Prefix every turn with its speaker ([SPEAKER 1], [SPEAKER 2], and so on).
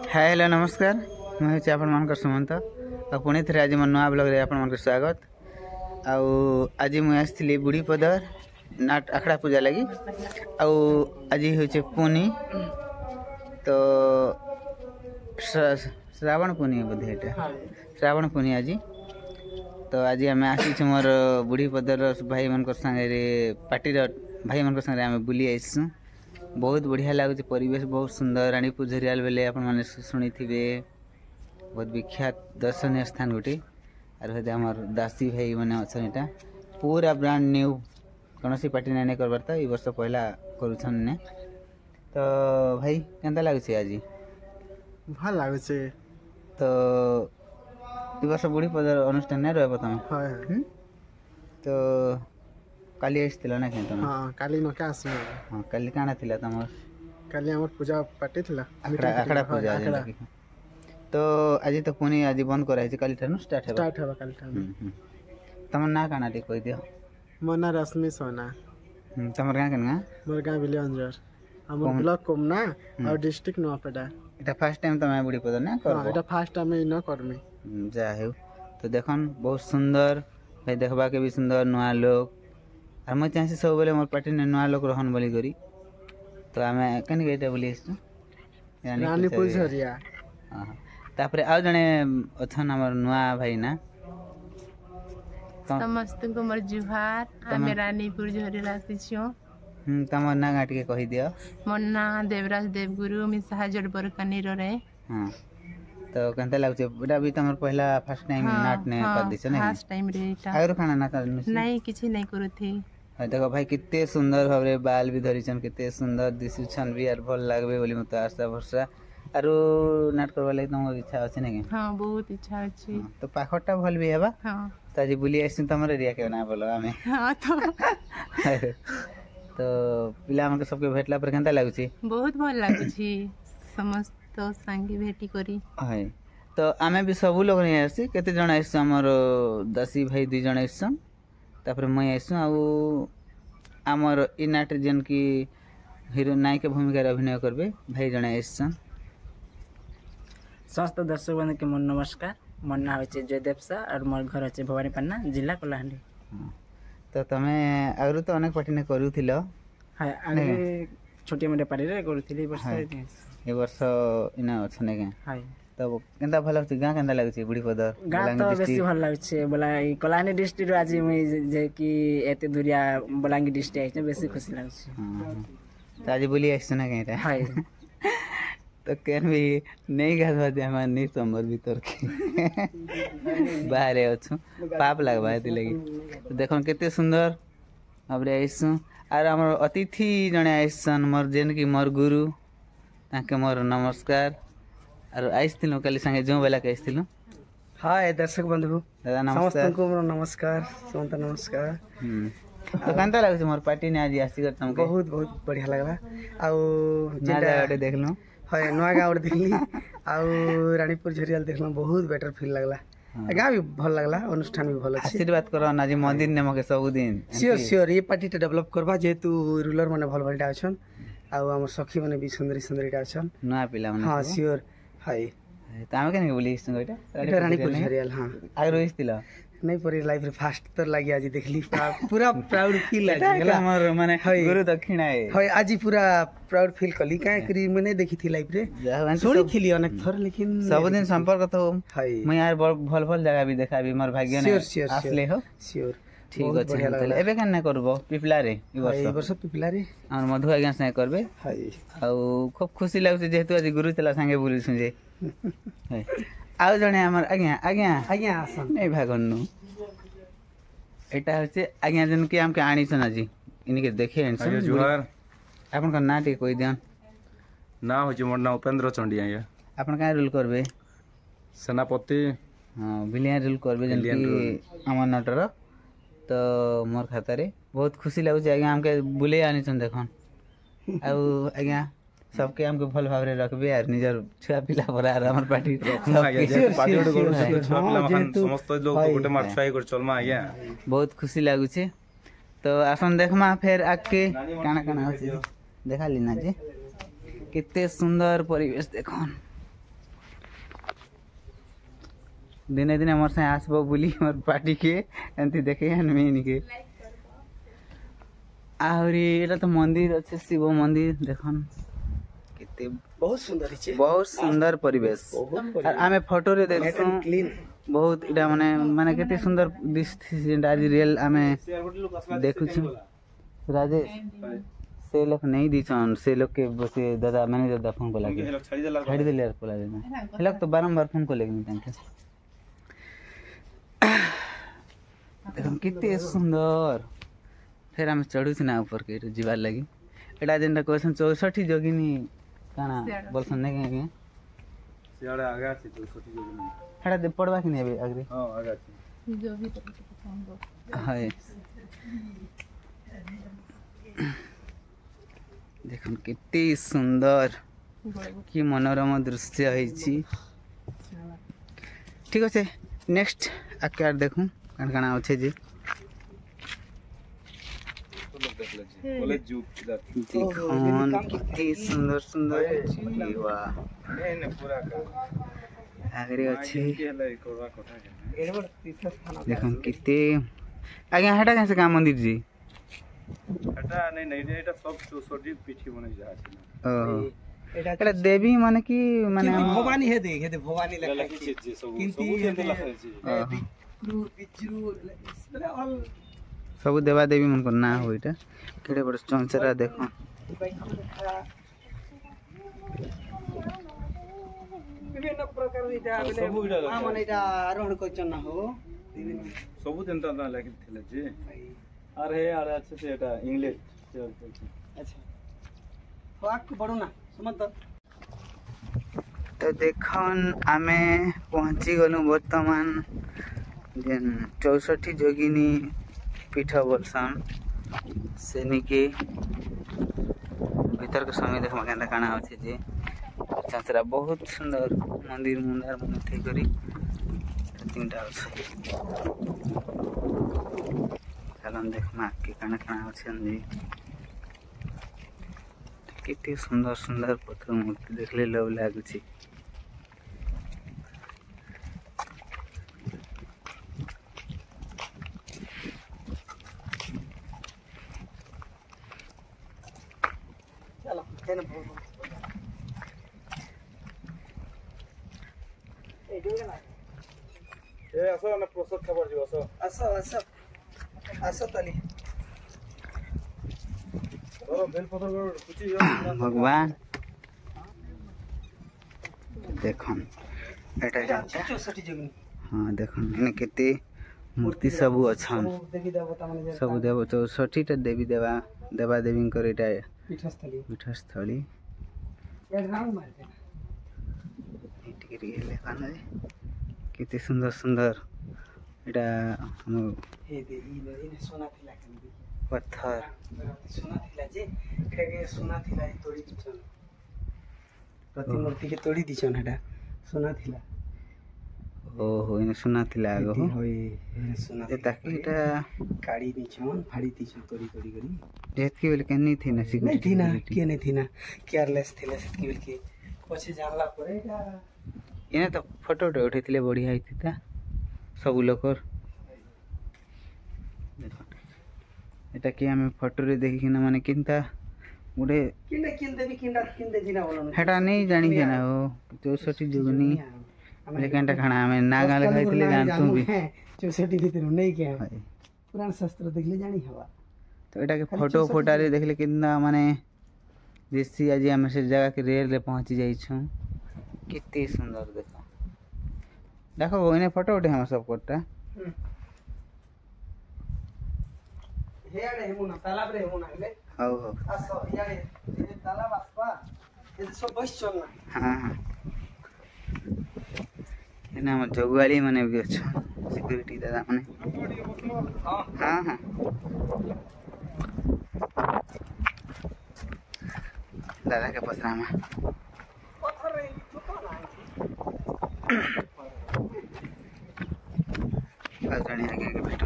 [SPEAKER 1] Hi hello नमस्कार मुझे आपण सुमंत आ पुणी थे आज मो नुआ ब्लॉग रे आपण स्वागत आज मुझे आसती बुढ़ीपदर नाट आखड़ा पूजा लगी आज हूँ पुनी तो श्रावण पुनी बोधे यहाँ श्रावण पुनी आज तो आज आम आसी मोर बुढ़ीपदर भाई मान सागे पार्टीर भाई मान सागे आम बुली आसू बहुत बढ़िया लगुच परिवेश बहुत सुंदर रानीपुर झरियाल बेले आपने शुणी थे बहुत विख्यात दर्शनीय स्थान गोटे आर आम दासी भाई मैंने अच्छा यहाँ पूरा ब्रांड न्यू कौन सी पार्टी नहीं करवार तो ये वर्ष पहला करुने तो भाई केनता लगुच आज
[SPEAKER 2] भल लगुच
[SPEAKER 1] तो ये वर्ष बुढ़ी पदर अनुष्ठान नहीं रह तुम तो काली आसला ना तुम
[SPEAKER 2] हाँ काली न क्या आसम
[SPEAKER 1] हाँ काली काना थिला तमर
[SPEAKER 2] काली हमर पूजा पार्टी थिला
[SPEAKER 1] आखड़ा पूजा तो आज तो पुणी आज बंद कराई काली ठानु स्टार्ट
[SPEAKER 2] हेबा काली ठानु
[SPEAKER 1] तमर ना काना टी कहि दियो
[SPEAKER 2] मोर ना रश्मि सोना
[SPEAKER 1] तमर गां केन गां
[SPEAKER 2] मोर गां बिले अंजर हमर ब्लॉक कोमना और डिस्ट्रिक्ट नोआपेटा
[SPEAKER 1] एटा फर्स्ट टाइम तमे बुढ़ी पदर ना करबो
[SPEAKER 2] हां एटा फर्स्ट टाइम न करमी
[SPEAKER 1] जा हेउ तो देखन बहुत सुंदर भाई देखबा के भी सुंदर नुआ लोग और मैं चाहे सब बेले मोर पार्टी ने नुआ लोग रहन बोली करी तो आम कन गईटा बोली
[SPEAKER 2] रानीपुर झरिया
[SPEAKER 1] हां तापर आ जने अछन हमर नुआ भाई ना
[SPEAKER 3] समस्त को मोर जुहार आमे रानीपुर झरिया आसीछो
[SPEAKER 1] तमर ना गाट के कहि दियो
[SPEAKER 3] मोर ना देवराज देवगुरु मी सहाजड़ बरकानीर रे
[SPEAKER 1] हां तो केनता लागछ एटा भी तमर पहला फर्स्ट टाइम नाट ने कर दिछ ना
[SPEAKER 3] फर्स्ट टाइम रे एटा
[SPEAKER 1] आरो खाना ना कर
[SPEAKER 3] नहीं किछि नहीं करथि
[SPEAKER 1] देखो भाई कितने सुंदर भाव बाल भी धरीछन कितने सुंदर दिशुछन भी यार भल लागबे बोली मत आशा भरसा आरो नाट करबा लागि तुम इच्छा अछि नै के
[SPEAKER 3] हां बहुत इच्छा अछि
[SPEAKER 1] तो पाखटा भल भी हेबा
[SPEAKER 3] हां
[SPEAKER 1] त आज बुली आइस तमर एरिया के ना बोलो आमे
[SPEAKER 3] हां
[SPEAKER 1] तो पिला मन के सबके भेटला पर केनता लागुची
[SPEAKER 3] बहुत भल लागुची समस्त संगे भेटी करी
[SPEAKER 1] हाय तो आमे भी सब लोग नै आसी केते जण आइस हमर दसी भाई दुई जण आइस तापर मैं आइसु आमर इ नाट जेन की हीरो नायिका भूमिका अभिनय करबे भाई जणे आइसन
[SPEAKER 4] समस्त दर्शक बंधु के मन नमस्कार मोर ना होचे जयदेव सा और मोर घर होचे भवानीपन्ना जिला कलाहांडी
[SPEAKER 1] तो तमे आगरु तो अनेक पार्टी ने करूथिलो
[SPEAKER 4] हाय आगे छोटी मोटे पार्टी रे करूथिली
[SPEAKER 1] वर्ष इना अछने के
[SPEAKER 4] हाय
[SPEAKER 1] तो केनता भल लागछ गां केनता लागछ बुढ़ी पदर
[SPEAKER 4] गां तो बेसी भल लागछ बोला कलाहांडी डिस्ट्रिक्ट आज मैं जे कि एते दुरिया बलांगी डिस्ट्रिक्ट आइछ बेसी खुशी लागछ
[SPEAKER 1] तो आज बोली आइछ ना के
[SPEAKER 4] हाय
[SPEAKER 1] तो केन भी नहीं गाधवा दे हम नहीं समर भीतर के बाहर अछु पाप लागबा एति लगी तो देखन केते सुंदर अब आइसु आर हमर अतिथि जने आइसन मोर जेन की मोर गुरु ताके मोर नमस्कार और आइसथिलु काली संगे जो बेला के आइसथिलु
[SPEAKER 2] हाय दर्शक बंधु
[SPEAKER 1] दादा
[SPEAKER 2] समस्त को मोर नमस्कार सुमंत नमस्कार
[SPEAKER 1] तो केनता लागछ मोर पार्टी ने आज आसी कर तुमके
[SPEAKER 2] बहुत बहुत बढ़िया लागला आउ
[SPEAKER 1] जेटा देखलु
[SPEAKER 2] हाय नवा गाँव देखली आउ रानीपुर झरियाल देखल बहुत बेटर फील लगला गाँव भी भल लगला अनुष्ठान भी भल अछि
[SPEAKER 1] आशीर्वाद करो ना जी मंदिर ने मके सब दिन
[SPEAKER 2] श्योर श्योर ये पार्टी टे डेवलप करबा जेतु रूलर माने भल भलटा अछन आउ हमर सखी माने भी सुंदरी सुंदरीटा अछन
[SPEAKER 1] ना पिला माने
[SPEAKER 2] हां श्योर हाय
[SPEAKER 1] तामे केने बोली इसन गोटा
[SPEAKER 2] एटा रानीपुर झरियाल हां
[SPEAKER 1] आइ रोइसतिला
[SPEAKER 2] नहीं परी लाइफ रे फास्ट तो लगी आज देखली पूरा प्राउड फील लागी
[SPEAKER 1] हमर माने गुरु दक्षिणा है
[SPEAKER 2] हाय आज पूरा प्राउड फील कली काहे करी मैंने देखी थी लाइफ रे सुनी थी अनेक थर लेकिन
[SPEAKER 1] सब दिन संपर्क तो
[SPEAKER 2] हाय
[SPEAKER 1] मैं यार भल भल जगह भी देखाबी मोर भाग्य ने आसले हो
[SPEAKER 2] श्योर
[SPEAKER 1] ठीक अछि एबे केन करबो पिपला रे ई
[SPEAKER 2] वर्ष पिपला रे
[SPEAKER 1] हमर मधु आज्ञा से करबे
[SPEAKER 2] हाय
[SPEAKER 1] आ खूब खुशी लागछ जेहेतु आज गुरु चला संगे बोली सुजे हाय आउ जने हमर आज्ञा आज्ञा
[SPEAKER 2] आज्ञा आसन
[SPEAKER 1] नहीं भागनु एटा होचे आज्ञा जन के हमके आनी सन आज इनके देखे
[SPEAKER 5] आज्ञा जुहार
[SPEAKER 1] आपन का ना टे कोई देन
[SPEAKER 5] ना होचे मोर ना उपेंद्र चंडी आज्ञा
[SPEAKER 1] आपन का रूल करबे
[SPEAKER 5] सेनापति
[SPEAKER 1] हां बिलियन रूल करबे जन की हमर नटर तो मोर खाता रे बहुत खुशी लागछ आज्ञा हमके बुले आनी सन देखन आउ आज्ञा सबके हमके भल भाव रे रखबे यार निजर छुआ पिला पर यार हमर पार्टी
[SPEAKER 5] पार्टी गोटे गोटे छुआ पिला मखान समस्त लोग गोटे मार छुआई कर चलमा आज्ञा
[SPEAKER 1] बहुत खुशी लागु छे तो आसन देखमा फिर आके काना काना होछि देखा लीना जे कितने सुंदर परिवेश देखन दिने दिने मोर से आसबो बुली मोर पार्टी के एंती देखे हनमीन के आहरी एटा तो मंदिर अच्छे शिव मंदिर देखन केते
[SPEAKER 2] बहुत सुंदर हिचे
[SPEAKER 1] बहुत सुंदर परिवेश और आमे फोटो रे देखसु
[SPEAKER 2] क्लीन
[SPEAKER 1] बहुत इटा माने केते सुंदर दिसथि जेंटा आज रियल आमे देखु छु राजेश से लोग नहीं दीछन से लोग के बसे दादा मैंने दादा फोन को लागे छाड़ी देले यार पोला देना हे लोग तो बारंबार फोन को लेकिन तांके देखम किते सुंदर फिर हम चढ़ू छी ना ऊपर के जीवार लगी एटा जेंटा क्वेश्चन 64 जोगिनी काना बोलसन ने के
[SPEAKER 5] सियाड़े आगा छी 64 जोगिनी
[SPEAKER 1] एटा दे पड़वा कि नहीं आगे
[SPEAKER 5] हां आगा छी
[SPEAKER 3] जो भी पसंद
[SPEAKER 1] हाय देखन केते सुंदर कि मनोरम दृश्य है। ठीक अच्छे नेक्स्ट आके देखूँ कण कण अच्छे जी देखन कितनी सुंदर सुंदर जीवा आगे अच्छे देखन कितने आगे हटा कैसे काम मंदिर जी
[SPEAKER 5] এটা নাই নাই এটা সব 64 পিঠি বনে যা আছে
[SPEAKER 1] ओहो এটা দেবী মানে কি মানে
[SPEAKER 2] ভবানী হে দেখে দে ভবানী লেখা
[SPEAKER 5] লিখেছে যে সব
[SPEAKER 2] কিন্তু
[SPEAKER 5] যেতে লেখা আছে
[SPEAKER 2] বিক্রু বিচ্রু মানে অল
[SPEAKER 1] सब देवा देवी मन को ना हो इटा केड़े बड़ चंचरा देखो
[SPEAKER 2] विभिन्न प्रकार इटा
[SPEAKER 5] सब इटा
[SPEAKER 2] माने इटा आरोहण करछन ना हो
[SPEAKER 5] सब जेंता ना लिखिथिले जे अरे अरे अच्छे से এটা इंग्लिश
[SPEAKER 2] अच्छा वाक बड़ो ना समझ
[SPEAKER 1] तो देखन आमे पहुंची गलु वर्तमान जेन 64 जोगिनी पीठ बोलसन सेनी के भीतर के समय देखमा केनता काना होचे जे चंचरा बहुत सुंदर मंदिर मुंदार मन थे करी तीनटा होचे चलन देखमा के काना काना होचे जी कितने सुंदर सुंदर पत्थर मूर्ति देखले लव लागुची
[SPEAKER 2] चलो केन ए जोगे ना
[SPEAKER 5] ए असो ना प्रसाद खबर जो असो
[SPEAKER 2] असो असो असो तली
[SPEAKER 5] और बेल पत्थर कुची
[SPEAKER 1] भगवान देखन एटा जानता
[SPEAKER 2] 64 जोगिनी
[SPEAKER 1] हां देखन इने केते मूर्ति सब अछन
[SPEAKER 2] देवी देवता माने
[SPEAKER 1] सब देव 64 टा देवी देवा देवा देवी कर एटा
[SPEAKER 2] पीठस्थली
[SPEAKER 1] पीठस्थली
[SPEAKER 2] ये राउंड मार दे
[SPEAKER 1] टिकरी ले काना केते सुंदर सुंदर एटा हम
[SPEAKER 2] हे दे इने सोना थिला केन
[SPEAKER 1] पत्थर
[SPEAKER 2] सोना थिला जे एके सोना थिला तोड़ी दिछन प्रतिमूर्ति के तोड़ी दिछन हेटा सोना थिला
[SPEAKER 1] ओहो इने सुना थिला आगो हो
[SPEAKER 2] होय सोना
[SPEAKER 1] ए ताकि एटा
[SPEAKER 2] काड़ी दिछन फाड़ी दिछन तोड़ी तोड़ी करी
[SPEAKER 1] जेत की बेल केनी थी ना
[SPEAKER 2] नहीं
[SPEAKER 1] सिक्योरिटी
[SPEAKER 2] थी ना के नहीं थी ना केयरलेस थिला सेतकी बेल के पछे जानला परे एटा
[SPEAKER 1] इने तो फोटो उठेथिले बढ़िया हिता सब लोकर एटा कि हमें फोटो रे देखि कि ना माने किंता गुडे
[SPEAKER 2] किने किन देबी किंडा किन दे दिना बोलन
[SPEAKER 1] हेटा नहीं जानी के ना हो 64 जोगनी लेकिन खाना हमें ना गाले खाइथिले जानतु भी
[SPEAKER 2] 64 भीतर नहीं के पुरान शास्त्र देखले जानी हवा
[SPEAKER 1] तो एटा के फोटो फोटा रे देखले कितना माने देसी आज हम से जगह के रेल रे पहुंच जाई छु कितनी सुंदर देखो देखो ओने फोटो उठे हम सब कोटा
[SPEAKER 2] हेयाडे हेमुना तालाब रे हेमुना हेले
[SPEAKER 1] हो हो
[SPEAKER 2] आसो याडे ये तालाब आसपा ये सब बस चलना
[SPEAKER 1] हां एना हम जगवाली माने भी छ सिक्योरिटी दादा माने हां हां दादा के पसरा में
[SPEAKER 2] पत्थर रे छोटा ना
[SPEAKER 1] आज जाने आगे के बेटा